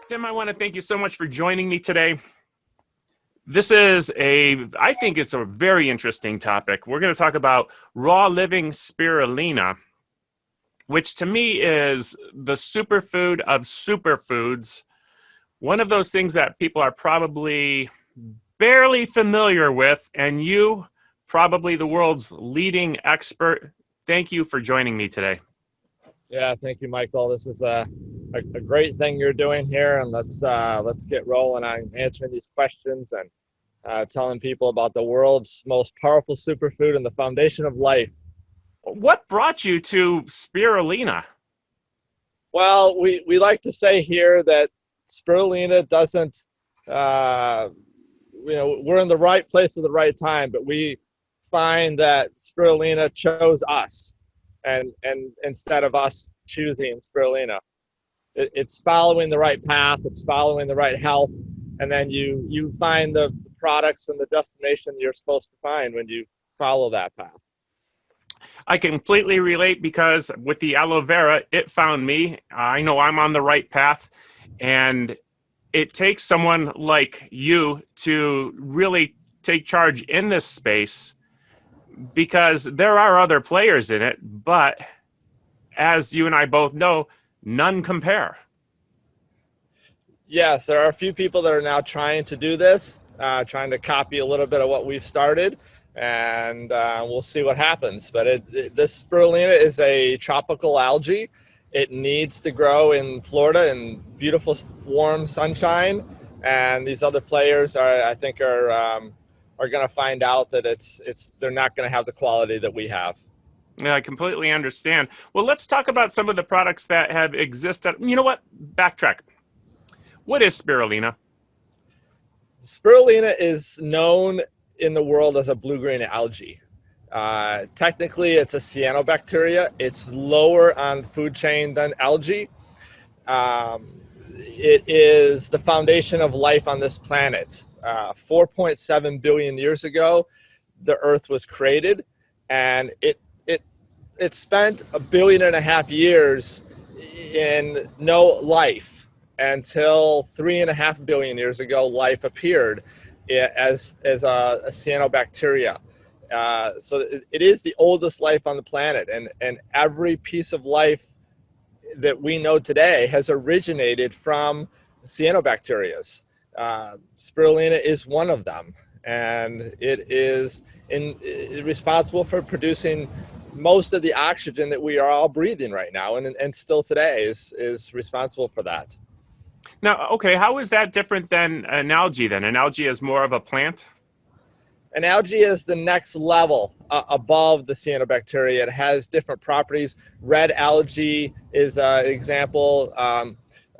Tim, I want to thank you so much for joining me today. I think it's a very interesting topic. We're going to talk about raw living spirulina, which to me is the superfood of superfoods. One of those things that people are probably barely familiar with, and you, probably the world's leading expert. Thank you for joining me today. Yeah, thank you, Michael. This is a great thing you're doing here, and let's get rolling on answering these questions and telling people about the world's most powerful superfood and the foundation of life. What brought you to spirulina? Well, we like to say here that spirulina doesn't, uh, we're in the right place at the right time, but we find that spirulina chose us, and instead of us choosing spirulina. It's following the right path, it's following the right health, and then you find the products and the destination you're supposed to find when you follow that path. I completely relate because with the aloe vera, it found me. I know I'm on the right path, and it takes someone like you to really take charge in this space because there are other players in it, but as you and I both know, none compare. Yes, there are a few people that are now trying to do this, trying to copy a little bit of what we've started, and we'll see what happens. But this spirulina is a tropical algae. It needs to grow in Florida in beautiful, warm sunshine, and these other players I think, are going to find out that they're not going to have the quality that we have. Yeah, I completely understand. Well, let's talk about some of the products that have existed. You know what? Backtrack. What is spirulina? Spirulina is known in the world as a blue-green algae. Technically, it's a cyanobacteria. It's lower on the food chain than algae. It is the foundation of life on this planet. 4.7 billion years ago, the Earth was created, and it spent 1.5 billion years in no life until 3.5 billion years ago. Life appeared as a cyanobacteria. So it is the oldest life on the planet, and every piece of life that we know today has originated from cyanobacterias. Spirulina is one of them, and it is responsible for producing most of the oxygen that we are all breathing right now, and still today is responsible for that. Now, okay, how is that different than an algae then? An algae is more of a plant? An algae is the next level above the cyanobacteria. It has different properties. Red algae is an example.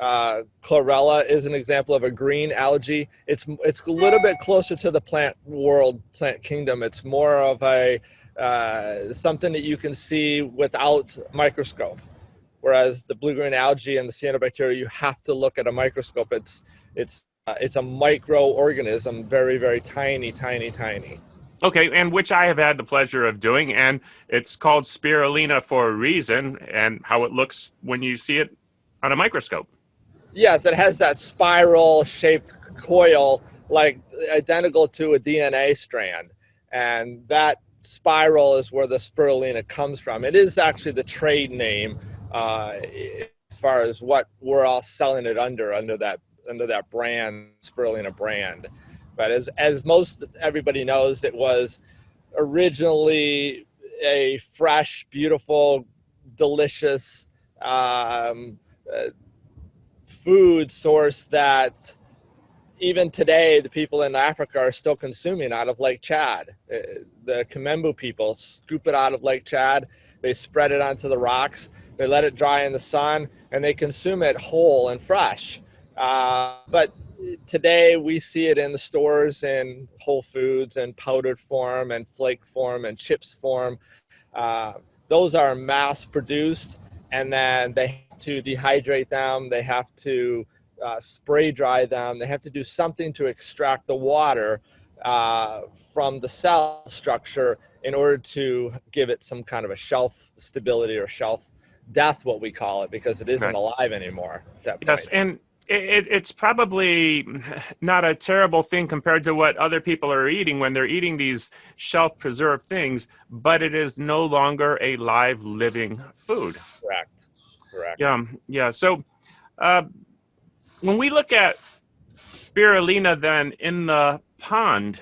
Chlorella is an example of a green algae. It's a little bit closer to the plant world, plant kingdom. It's more of a something that you can see without microscope. Whereas the blue-green algae and the cyanobacteria, you have to look at a microscope. It's a microorganism, very, very tiny, tiny, tiny. Okay, and which I have had the pleasure of doing, and it's called spirulina for a reason, and how it looks when you see it on a microscope. Yes, it has that spiral-shaped coil, like identical to a DNA strand, and that spiral is where the spirulina comes from. It is actually the trade name as far as what we're all selling it under that brand, Spirulina brand. But as most everybody knows, it was originally a fresh, beautiful, delicious food source that even today the people in Africa are still consuming out of Lake Chad. The Kamembu people scoop it out of Lake Chad, they spread it onto the rocks, they let it dry in the sun, and they consume it whole and fresh. But today we see it in the stores in Whole Foods and powdered form and flake form and chips form. Those are mass produced, and then they have to dehydrate them, they have to spray dry them, they have to do something to extract the water from the cell structure in order to give it some kind of a shelf stability or shelf death, what we call it, because it isn't Okay. alive anymore at that Yes, point. and It's probably not a terrible thing compared to what other people are eating when they're eating these shelf preserved things, but it is no longer a live living food. Correct. Correct. Yeah, yeah. So uh, when we look at spirulina, then in the pond,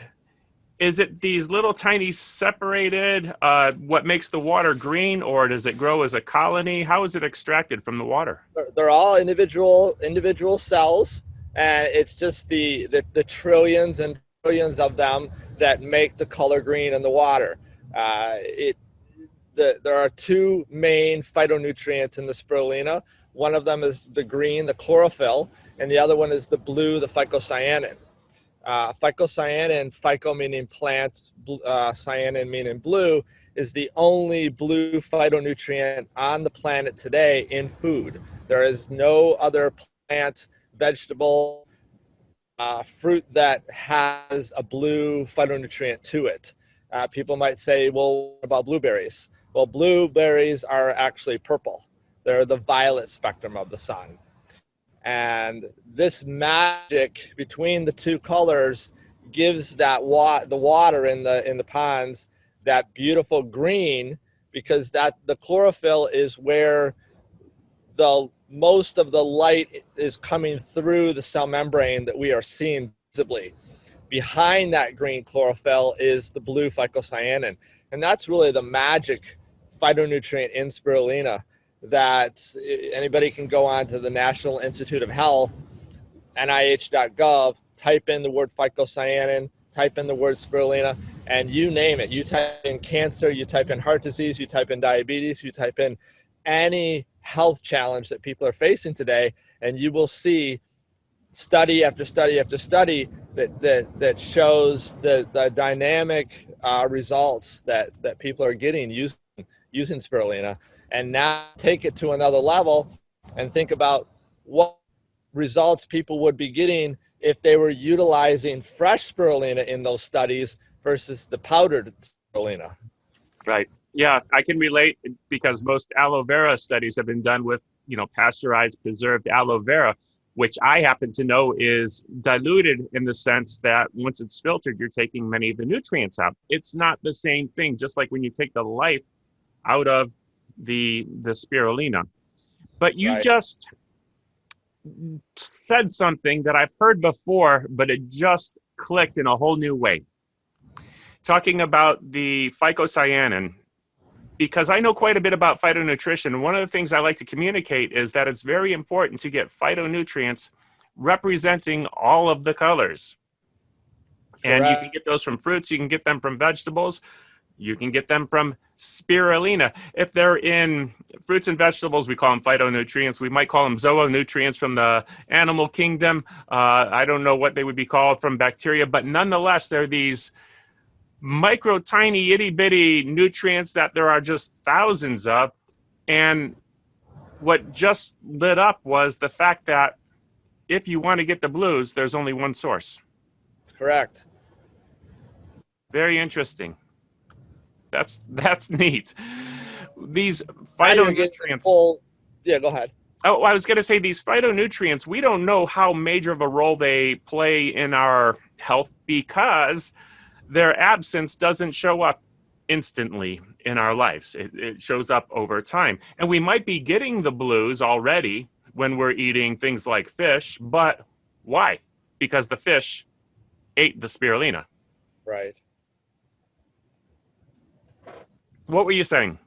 is it these little tiny separated, what makes the water green, or does it grow as a colony? How is it extracted from the water? They're all individual cells, and it's just the trillions and trillions of them that make the color green in the water. It there are two main phytonutrients in the spirulina. One of them is the green, the chlorophyll, and the other one is the blue, the phycocyanin. Phycocyanin, phyco meaning plant, cyanin meaning blue, is the only blue phytonutrient on the planet today in food. There is no other plant, vegetable, fruit that has a blue phytonutrient to it. People might say, well, what about blueberries? Well, blueberries are actually purple. They're the violet spectrum of the sun. And this magic between the two colors gives that the water in the ponds that beautiful green, because that the chlorophyll is where the most of the light is coming through the cell membrane that we are seeing visibly. Behind that green chlorophyll is the blue phycocyanin, and that's really the magic phytonutrient in spirulina, that anybody can go on to the National Institute of Health, nih.gov, type in the word phycocyanin, type in the word spirulina, and you name it. You type in cancer, you type in heart disease, you type in diabetes, you type in any health challenge that people are facing today, and you will see study after study after study that shows the dynamic results that people are getting using spirulina. And now take it to another level and think about what results people would be getting if they were utilizing fresh spirulina in those studies versus the powdered spirulina. Right. Yeah, I can relate because most aloe vera studies have been done with, pasteurized, preserved aloe vera, which I happen to know is diluted in the sense that once it's filtered, you're taking many of the nutrients out. It's not the same thing, just like when you take the life out of the spirulina. But you Right. just said something that I've heard before, but it just clicked in a whole new way. Talking about the phycocyanin, because I know quite a bit about phytonutrition. One of the things I like to communicate is that it's very important to get phytonutrients representing all of the colors. And you can Correct. get those from fruits, you can get them from vegetables, you can get them from spirulina. If they're in fruits and vegetables, we call them phytonutrients. We might call them zoonutrients from the animal kingdom. I don't know what they would be called from bacteria, but nonetheless, they're these micro, tiny, itty bitty nutrients that there are just thousands of. And what just lit up was the fact that if you want to get the blues, there's only one source. Correct. Very interesting. That's neat. These Now you're getting the phytonutrients. full. Yeah, go ahead. Oh, I was going to say these phytonutrients, we don't know how major of a role they play in our health because their absence doesn't show up instantly in our lives. It shows up over time. And we might be getting the blues already when we're eating things like fish, but why? Because the fish ate the spirulina. Right. What were you saying?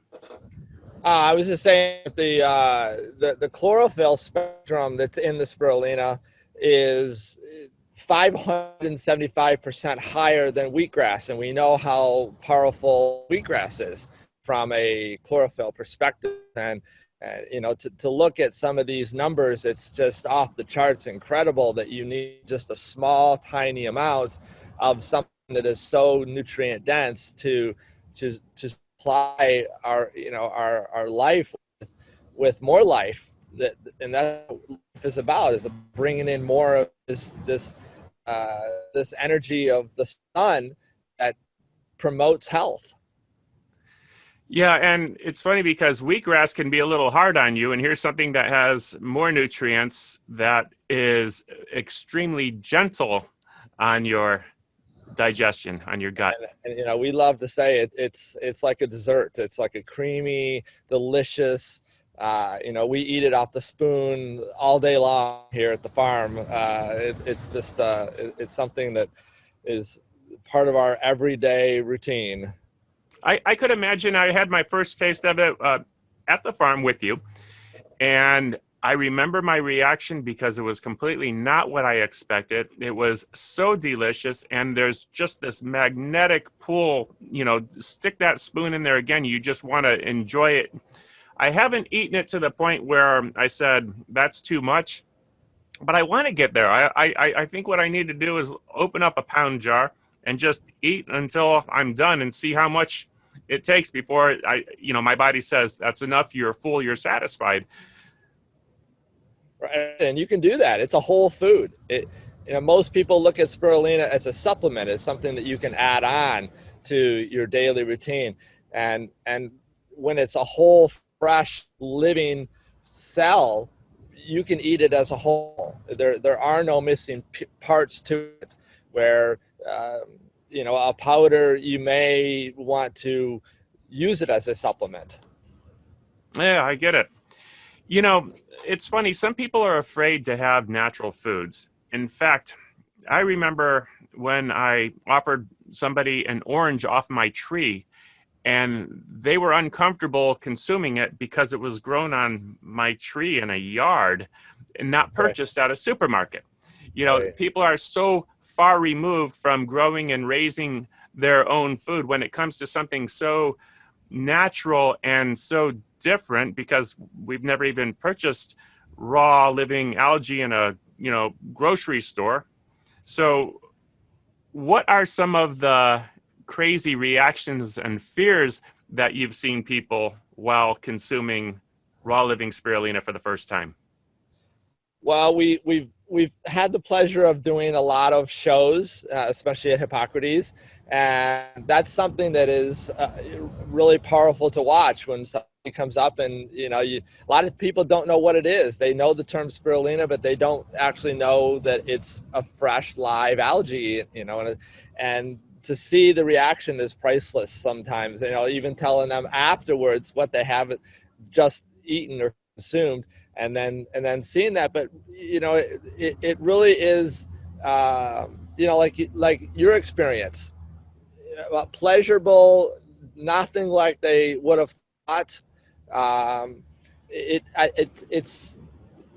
I was just saying that the chlorophyll spectrum that's in the spirulina is 575% higher than wheatgrass, and we know how powerful wheatgrass is from a chlorophyll perspective. And to look at some of these numbers, it's just off the charts incredible that you need just a small, tiny amount of something that is so nutrient dense to supply our life with more life. And that's what life is about, is bringing in more of this energy of the sun that promotes health. Yeah, and it's funny because wheatgrass can be a little hard on you, and here's something that has more nutrients that is extremely gentle on your digestion, on your gut. And you know, we love to say it's like a dessert. It's like a creamy, delicious. You know, we eat it off the spoon all day long here at the farm. It's just it's something that is part of our everyday routine. I could imagine I had my first taste of it at the farm with you, and I remember my reaction because it was completely not what I expected. It was so delicious, and there's just this magnetic pull. You know, stick that spoon in there again. You just want to enjoy it. I haven't eaten it to the point where I said that's too much, but I want to get there. I think what I need to do is open up a pound jar and just eat until I'm done and see how much it takes before my body says that's enough. You're full. You're satisfied. Right? And you can do that. It's a whole food. You know, most people look at spirulina as a supplement, as something that you can add on to your daily routine. And when it's a whole, fresh, living cell, you can eat it as a whole. There are no missing parts to it. Where you know, a powder, you may want to use it as a supplement. Yeah, I get it. You know, it's funny. Some people are afraid to have natural foods. In fact, I remember when I offered somebody an orange off my tree and they were uncomfortable consuming it because it was grown on my tree in a yard and not Right. purchased at a supermarket. You know, Right. people are so far removed from growing and raising their own food when it comes to something so natural and so different because we've never even purchased raw living algae in a grocery store. So what are some of the crazy reactions and fears that you've seen people while consuming raw living spirulina for the first time? Well, we've had the pleasure of doing a lot of shows, especially at Hippocrates, and that's something that is really powerful to watch when somebody comes up and a lot of people don't know what it is. They know the term spirulina, but they don't actually know that it's a fresh live algae. And to see the reaction is priceless. Sometimes, even telling them afterwards what they have just eaten or consumed and then seeing that. But it really is like your experience, pleasurable, nothing like they would have thought.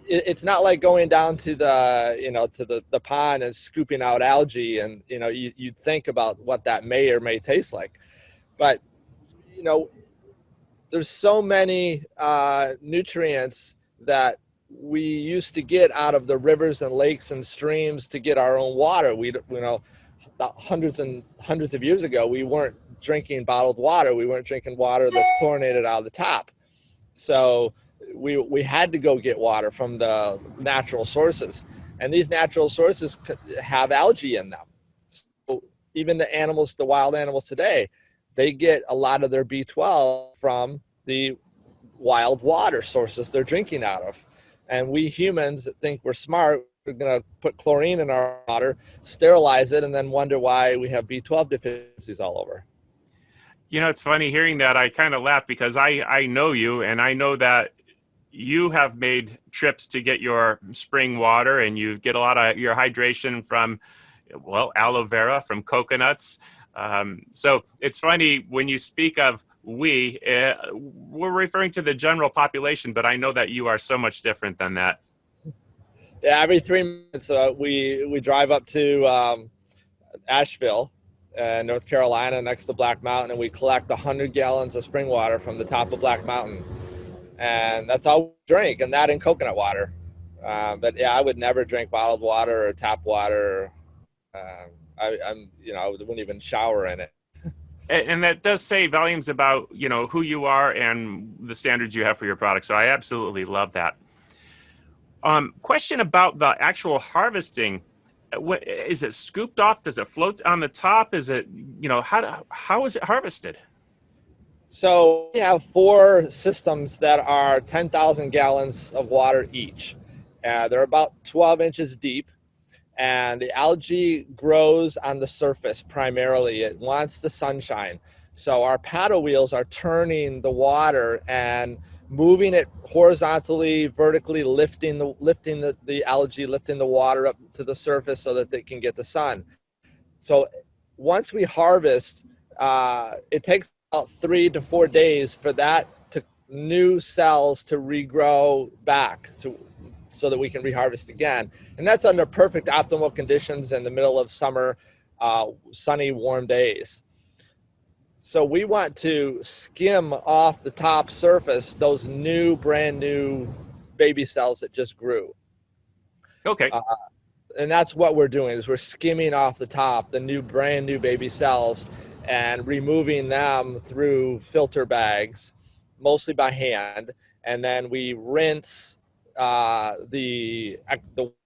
It's not like going down to the pond and scooping out algae, and you think about what that may or may taste like. But you know there's so many nutrients that we used to get out of the rivers and lakes and streams to get our own water. Hundreds and hundreds of years ago, we weren't drinking bottled water. We weren't drinking water that's chlorinated out of the tap. So we had to go get water from the natural sources. And these natural sources have algae in them. So even the wild animals today, they get a lot of their B12 from the wild water sources they're drinking out of. And we humans that think we're smart, we're going to put chlorine in our water, sterilize it, and then wonder why we have B12 deficiencies all over. You know, it's funny hearing that. I kind of laugh because I know you and I know that you have made trips to get your spring water and you get a lot of your hydration from, well, aloe vera, from coconuts. So it's funny when you speak of we're referring to the general population, but I know that you are so much different than that. Yeah, every 3 minutes we drive up to Asheville, North Carolina, next to Black Mountain, and we collect 100 gallons of spring water from the top of Black Mountain, and that's all we drink, and that in coconut water. But yeah, I would never drink bottled water or tap water. Uh, I wouldn't even shower in it. And that does say volumes about, who you are and the standards you have for your product. So I absolutely love that. Question about the actual harvesting. Is it scooped off? Does it float on the top? Is it, how is it harvested? So we have four systems that are 10,000 gallons of water each. They're about 12 inches deep, and the algae grows on the surface primarily. It wants the sunshine. So our paddle wheels are turning the water and moving it horizontally, vertically, lifting the algae, lifting the water up to the surface so that they can get the sun. So once we harvest, it takes about 3 to 4 days for that to new cells to regrow back to so that we can reharvest again. And that's under perfect optimal conditions in the middle of summer, sunny, warm days. So we want to skim off the top surface those brand new baby cells that just grew. Okay. Uh, and that's what we're doing is we're skimming off the top the brand new baby cells and removing them through filter bags, mostly by hand, and then we rinse the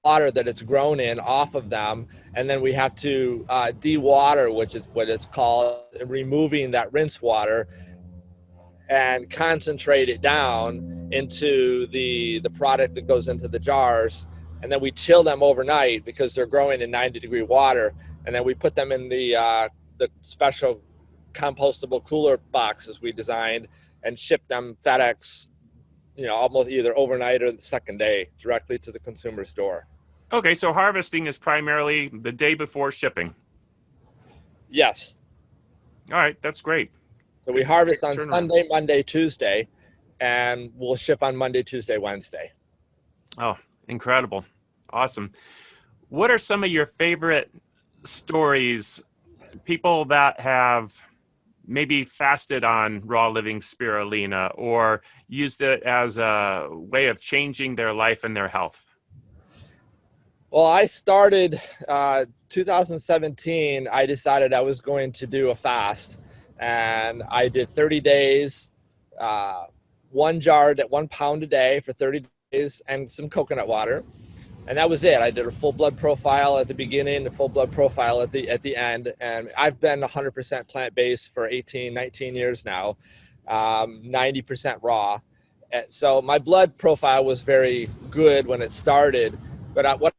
water that it's grown in off of them, and then we have to de-water, which is what it's called, removing that rinse water and concentrate it down into the product that goes into the jars. And then we chill them overnight because they're growing in 90-degree water. And then we put them in the special compostable cooler boxes we designed and ship them FedEx, almost either overnight or the second day directly to the consumer's door. Okay, so harvesting is primarily the day before shipping. Yes. All right, that's great. So we Good quick harvest on turnaround. Sunday, Monday, Tuesday, and we'll ship on Monday, Tuesday, Wednesday. Oh, incredible. Awesome. What are some of your favorite stories, people that have maybe fasted on raw living spirulina or used it as a way of changing their life and their health? Well, I started 2017. I decided I was going to do a fast, and I did 30 days, one jar at 1 pound a day for 30 days, and some coconut water, and that was it. I did a full blood profile at the beginning, a full blood profile at the end, and I've been 100% plant based for 18, 19 years now, 90% raw. So my blood profile was very good when it started, but what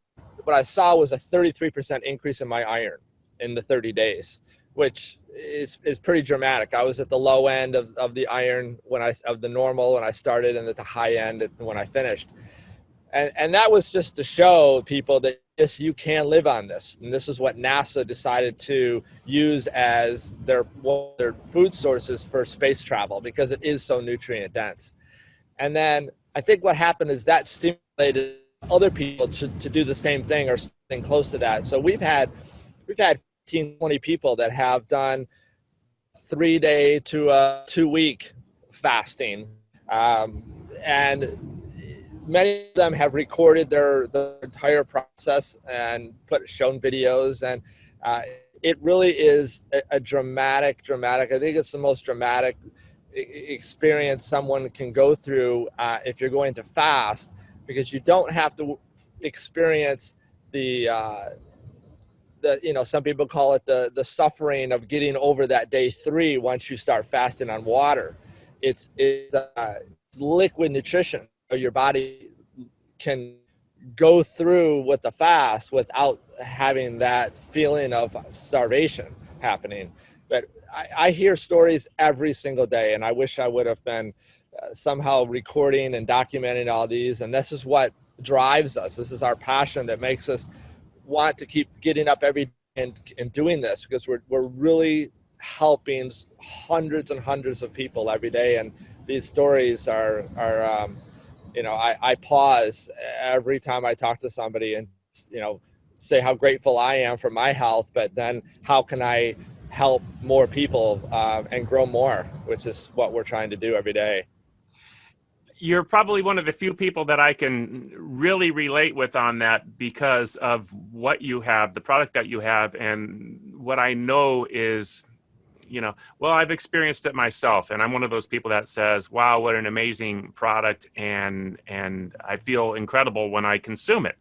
I saw was a 33% increase in my iron in the 30 days, which is pretty dramatic. I was at the low end of the iron of the normal when I started, and at the high end when I finished. And that was just to show people that yes, you can live on this. And this is what NASA decided to use as their food sources for space travel because it is so nutrient dense. And then I think what happened is that stimulated other people to do the same thing or something close to that. So we've had 15, 20 people that have done 3-day to a 2-week fasting. And many of them have recorded their entire process and shown videos. And it really is a dramatic, I think it's the most dramatic experience someone can go through if you're going to fast, because you don't have to experience the some people call it the suffering of getting over that day 3 once you start fasting on water. It's liquid nutrition, so your body can go through with the fast without having that feeling of starvation happening. But I hear stories every single day, and I wish I would have been somehow recording and documenting all these. And this is what drives us. This is our passion that makes us want to keep getting up every day and doing this, because we're really helping hundreds and hundreds of people every day. And these stories are I pause every time I talk to somebody and say how grateful I am for my health, but then how can I help more people and grow more, which is what we're trying to do every day. You're probably one of the few people that I can really relate with on that because of what you have, the product that you have, and what I know is, well, I've experienced it myself, and I'm one of those people that says, wow, what an amazing product, and I feel incredible when I consume it.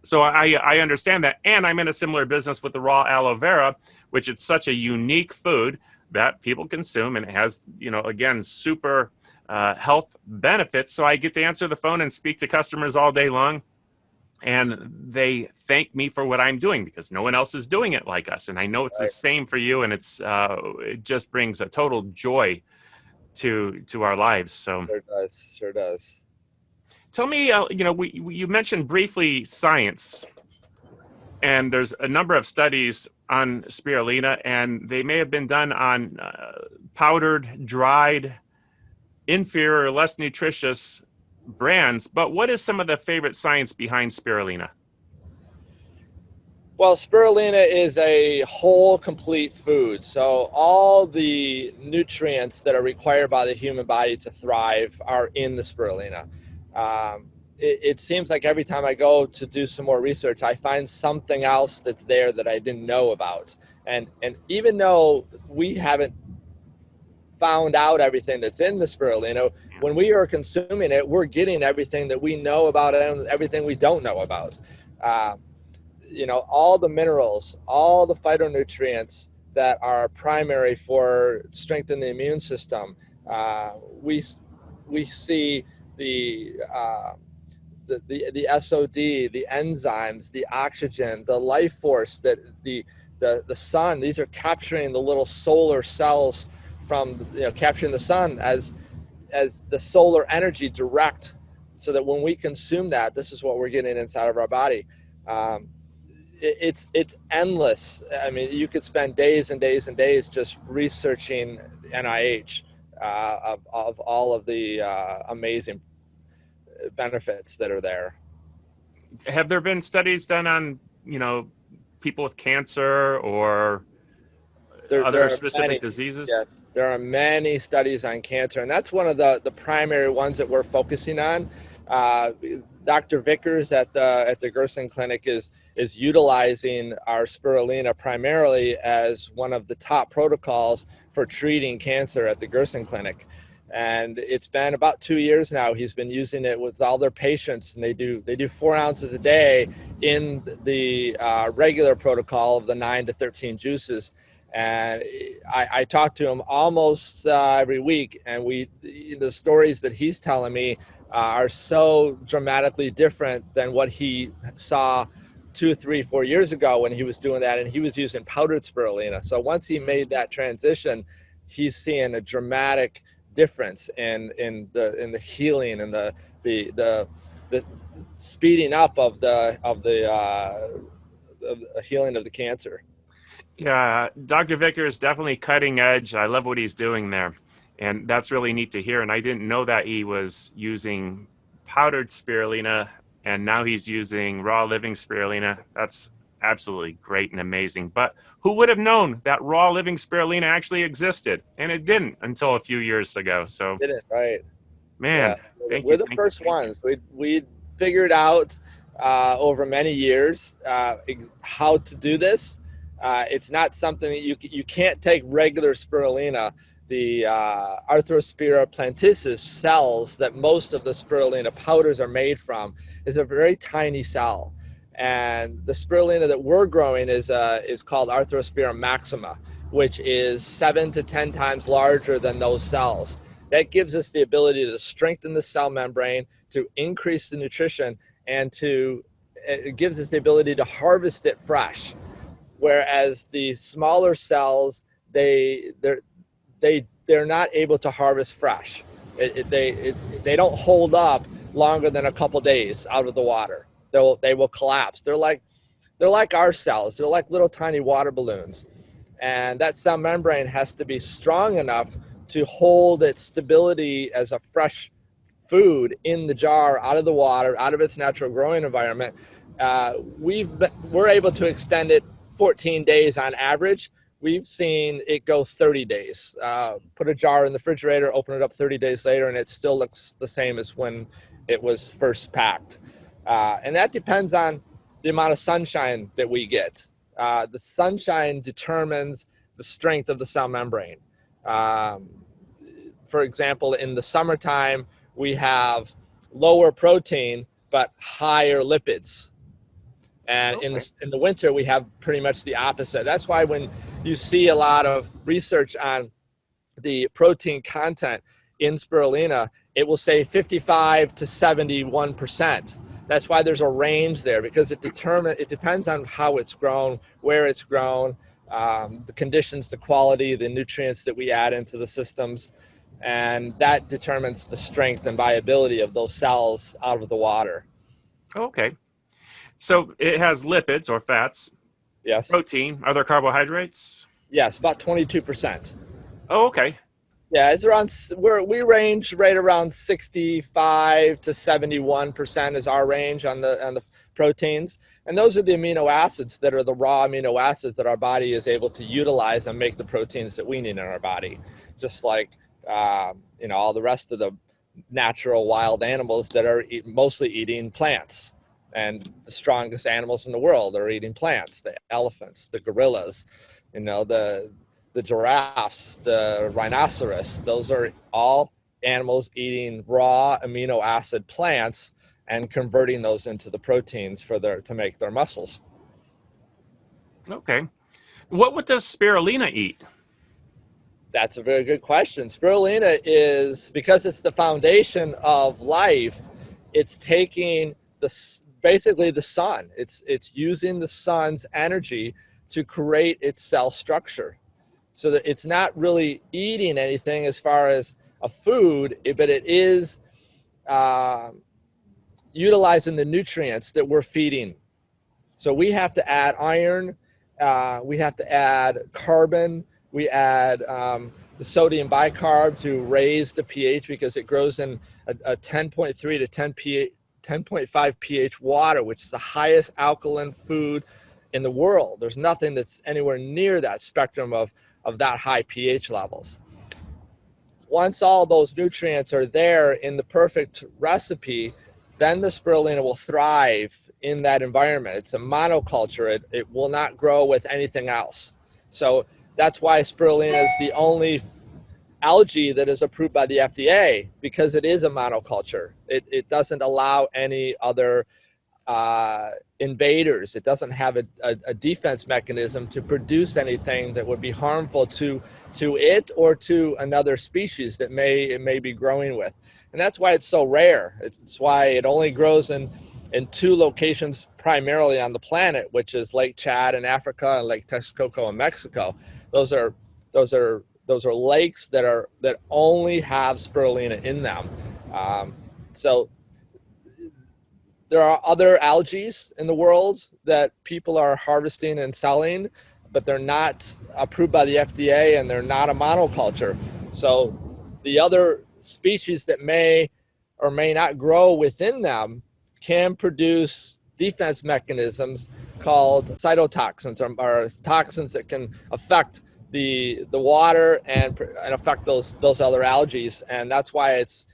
So I understand that, and I'm in a similar business with the raw aloe vera, which it's such a unique food that people consume, and it has, again, super health benefits. So I get to answer the phone and speak to customers all day long, and they thank me for what I'm doing because no one else is doing it like us. And I know it's the Right. same for you, and it just brings a total joy to our lives. So Sure does. Sure does. tell me, you mentioned briefly science, and there's a number of studies on spirulina, and they may have been done on powdered, dried, inferior or less nutritious brands. But what is some of the favorite science behind spirulina? Well, spirulina is a whole, complete food. So all the nutrients that are required by the human body to thrive are in the spirulina. It seems like every time I go to do some more research, I find something else that's there that I didn't know about. And even though we haven't found out everything that's in the spirulina, when we are consuming it, we're getting everything that we know about it and everything we don't know about. Uh, all the minerals, all the phytonutrients that are primary for strengthening the immune system. We see the SOD, the enzymes, the oxygen, the life force that the sun. These are capturing the little solar cells from capturing the sun as the solar energy direct, so that when we consume that, this is what we're getting inside of our body. Um, it's endless. I mean, you could spend days and days and days just researching NIH of all of the amazing benefits that are there. Have there been studies done on, people with cancer or There other are specific many, diseases? yes, there are many studies on cancer, and that's one of the primary ones that we're focusing on. Uh, Dr. Vickers at the Gerson Clinic is utilizing our spirulina primarily as one of the top protocols for treating cancer at the Gerson Clinic. And it's been about 2 years now. He's been using it with all their patients, and they do 4 ounces a day in the regular protocol of the 9 to 13 juices. And I talk to him almost every week, and the stories that he's telling me are so dramatically different than what he saw 2, 3, 4 years ago when he was doing that, and he was using powdered spirulina. So once he made that transition, he's seeing a dramatic difference in the healing and the speeding up of the healing of the cancer. Yeah, Dr. Vicker is definitely cutting edge. I love what he's doing there. And that's really neat to hear. And I didn't know that he was using powdered spirulina and now he's using raw living spirulina. That's absolutely great and amazing. But who would have known that raw living spirulina actually existed? And it didn't until a few years ago. So, Did it right. Yeah, man, thank you, we're the thank you, first thank you. ones. We figured out over many years how to do this. It's not something that you can't take regular spirulina. The Arthrospira plantisis cells that most of the spirulina powders are made from is a very tiny cell, and the spirulina that we're growing is called Arthrospira maxima, which is 7 to 10 times larger than those cells. That gives us the ability to strengthen the cell membrane, to increase the nutrition, and it gives us the ability to harvest it fresh. Whereas the smaller cells, they're not able to harvest fresh. They don't hold up longer than a couple days out of the water. They will collapse. They're like our cells. They're like little tiny water balloons, and that cell membrane has to be strong enough to hold its stability as a fresh food in the jar, out of the water, out of its natural growing environment. We're able to extend it 14 days on average. We've seen it go 30 days. Put a jar in the refrigerator, open it up 30 days later, and it still looks the same as when it was first packed. And that depends on the amount of sunshine that we get. The sunshine determines the strength of the cell membrane. Um, for example, in the summertime, we have lower protein but higher lipids. And Okay. in the winter, we have pretty much the opposite. That's why when you see a lot of research on the protein content in spirulina, it will say 55 to 71%. That's why there's a range there, because it depends on how it's grown, where it's grown, the conditions, the quality, the nutrients that we add into the systems, and that determines the strength and viability of those cells out of the water. Okay. So it has lipids or fats, Yes. protein. Are there carbohydrates? Yes, about 22%. Oh, okay. Yeah, it's around, we range right around 65 to 71% is our range on the proteins. And those are the amino acids that are the raw amino acids that our body is able to utilize and make the proteins that we need in our body. Just like, all the rest of the natural wild animals that are mostly eating plants. And the strongest animals in the world are eating plants, the elephants, the gorillas, the giraffes, the rhinoceros. Those are all animals eating raw amino acid plants and converting those into the proteins to make their muscles. Okay. What does spirulina eat? That's a very good question. Spirulina is, because it's the foundation of life, it's taking basically the sun. It's using the sun's energy to create its cell structure. So that it's not really eating anything as far as a food, but it is utilizing the nutrients that we're feeding. So we have to add iron, we have to add carbon, we add the sodium bicarb to raise the pH, because it grows in a 10.3 to 10.5 pH water, which is the highest alkaline food in the world. There's nothing that's anywhere near that spectrum of that high pH levels. Once all those nutrients are there in the perfect recipe, then the spirulina will thrive in that environment. It's a monoculture. It will not grow with anything else. So that's why spirulina is the only algae that is approved by the FDA, because it is a monoculture. It doesn't allow any other invaders. It doesn't have a defense mechanism to produce anything that would be harmful to it or to another species that it may be growing with. And that's why it's so rare. It's why it only grows in two locations primarily on the planet, which is Lake Chad in Africa and Lake Texcoco in Mexico. Those are lakes that only have spirulina in them. So there are other algae in the world that people are harvesting and selling, but they're not approved by the FDA and they're not a monoculture. So the other species that may or may not grow within them can produce defense mechanisms called cytotoxins, or toxins that can affect the water and affect those other algae. And that's why it's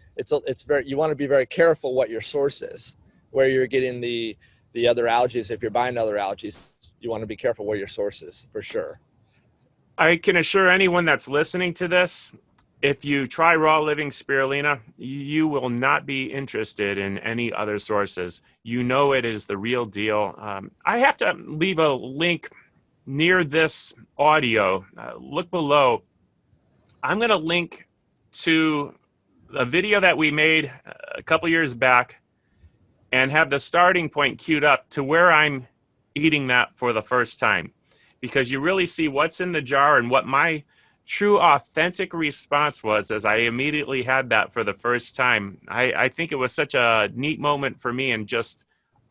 very, you want to be very careful what your source is, where you're getting the other algae. If you're buying other algae, you want to be careful where your source is, for sure. I can assure anyone that's listening to this, if you try raw living spirulina, you will not be interested in any other sources. You know it is the real deal. I have to leave a link near this audio. Look below. I'm going to link to a video that we made a couple years back and have the starting point queued up to where I'm eating that for the first time, because you really see what's in the jar and what my true authentic response was as I immediately had that for the first time. I think it was such a neat moment for me and just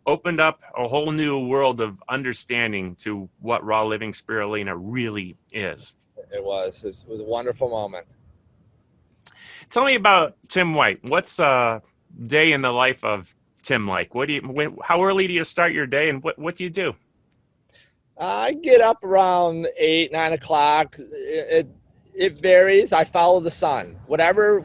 opened up a whole new world of understanding to what raw living spirulina really is. It was a wonderful moment. Tell me about Tim White. What's a day in the life of Tim like? How early do you start your day, and what do you do? I get up around 8, 9 o'clock. It varies. I follow the sun. Wherever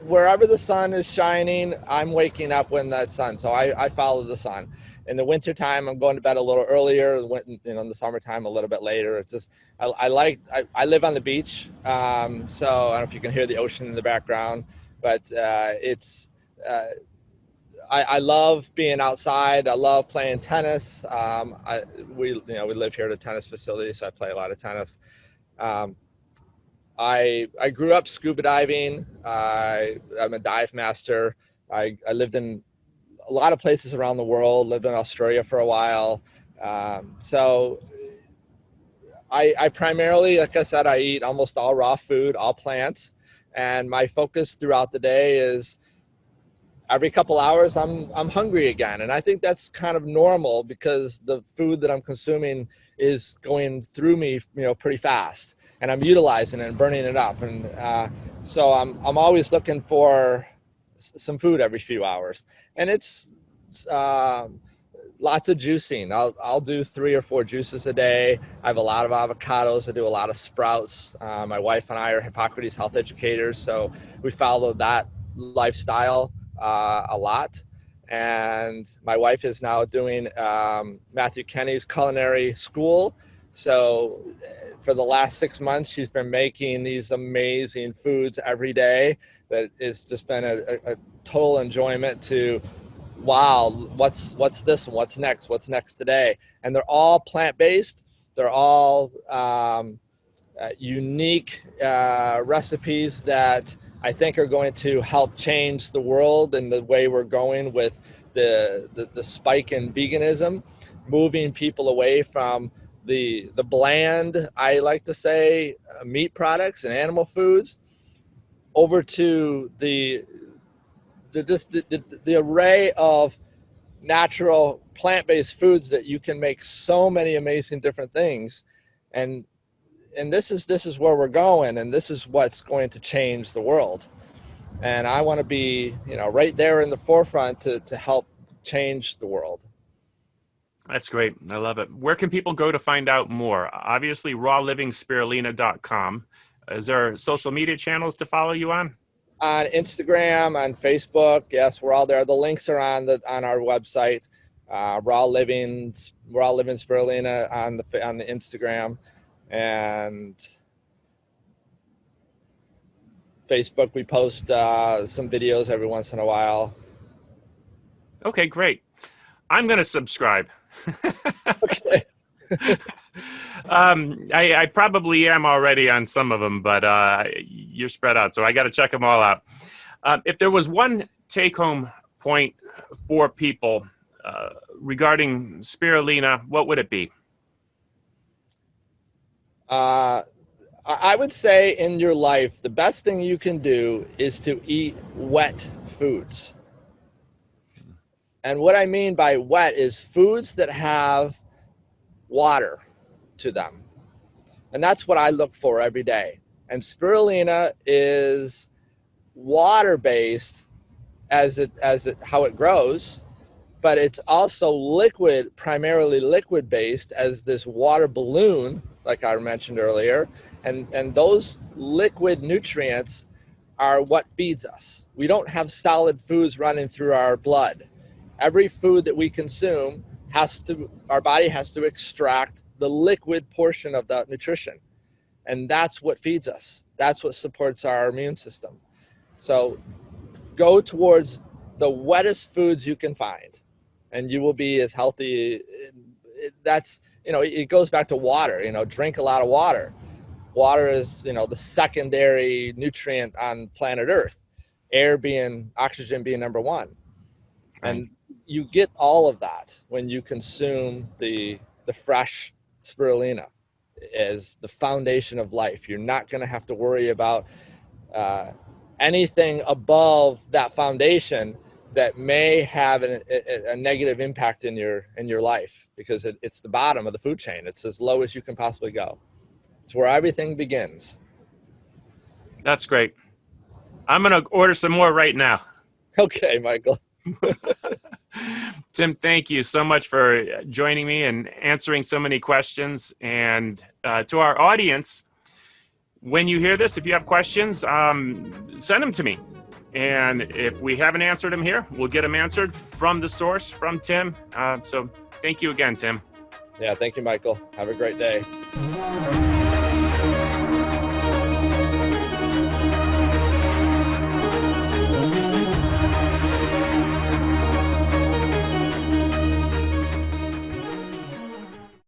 the sun is shining, I'm waking up when that sun. So I follow the sun. In the wintertime, I'm going to bed a little earlier. In the summertime, a little bit later. It's just I live on the beach, so I don't know if you can hear the ocean in the background, but I love being outside. I love playing tennis. We live here at a tennis facility, so I play a lot of tennis. Um, I grew up scuba diving. I'm a dive master. I lived in a lot of places around the world, lived in Australia for a while. So I primarily, like I said, I eat almost all raw food, all plants. And my focus throughout the day is every couple hours I'm hungry again. And I think that's kind of normal because the food that I'm consuming is going through me, pretty fast, and I'm utilizing it and burning it up. And so I'm always looking for some food every few hours. And it's uh, lots of juicing. I'll do 3 or 4 juices a day. I have a lot of avocados. I do a lot of sprouts. My wife and I are Hippocrates health educators, so we follow that lifestyle a lot. And my wife is now doing Matthew Kenny's culinary school. So for the last 6 months, she's been making these amazing foods every day. That has just been a total enjoyment to, wow, what's this and what's next today. And they're all plant-based. They're all unique recipes that I think are going to help change the world and the way we're going with the spike in veganism, moving people away from the bland, I like to say, meat products and animal foods, over to the array of natural plant-based foods that you can make so many amazing different things. And this is where we're going, and this is what's going to change the world. And I want to be, right there in the forefront to help change the world. That's great. I love it. Where can people go to find out more? Obviously, rawlivingspirulina.com. Is there social media channels to follow you on? On Instagram, on Facebook, yes, we're all there. The links are on our website. Raw Living Spirulina on the Instagram, and Facebook. We post some videos every once in a while. Okay, great. I'm going to subscribe. Okay. I probably am already on some of them, but you're spread out, so I got to check them all out. If there was one take-home point for people regarding spirulina, what would it be? I would say in your life, the best thing you can do is to eat wet foods. And what I mean by wet is foods that have water to them. And that's what I look for every day. And spirulina is water-based how it grows, but it's also liquid, primarily liquid-based as this water balloon, like I mentioned earlier. And those liquid nutrients are what feeds us. We don't have solid foods running through our blood. Every food that we consume our body has to extract the liquid portion of that nutrition. And that's what feeds us. That's what supports our immune system. So go towards the wettest foods you can find, and you will be as healthy. That's, it goes back to water, drink a lot of water. Water is, the secondary nutrient on planet Earth, oxygen being number one. Right. And you get all of that when you consume the fresh spirulina as the foundation of life. You're not going to have to worry about anything above that foundation that may have a negative impact in your life, because it's the bottom of the food chain. It's as low as you can possibly go. It's where everything begins. That's great. I'm going to order some more right now. Okay, Michael. Tim, thank you so much for joining me and answering so many questions. And to our audience, when you hear this, if you have questions, send them to me. And if we haven't answered them here, we'll get them answered from the source, from Tim. So thank you again, Tim. Yeah, thank you, Michael. Have a great day.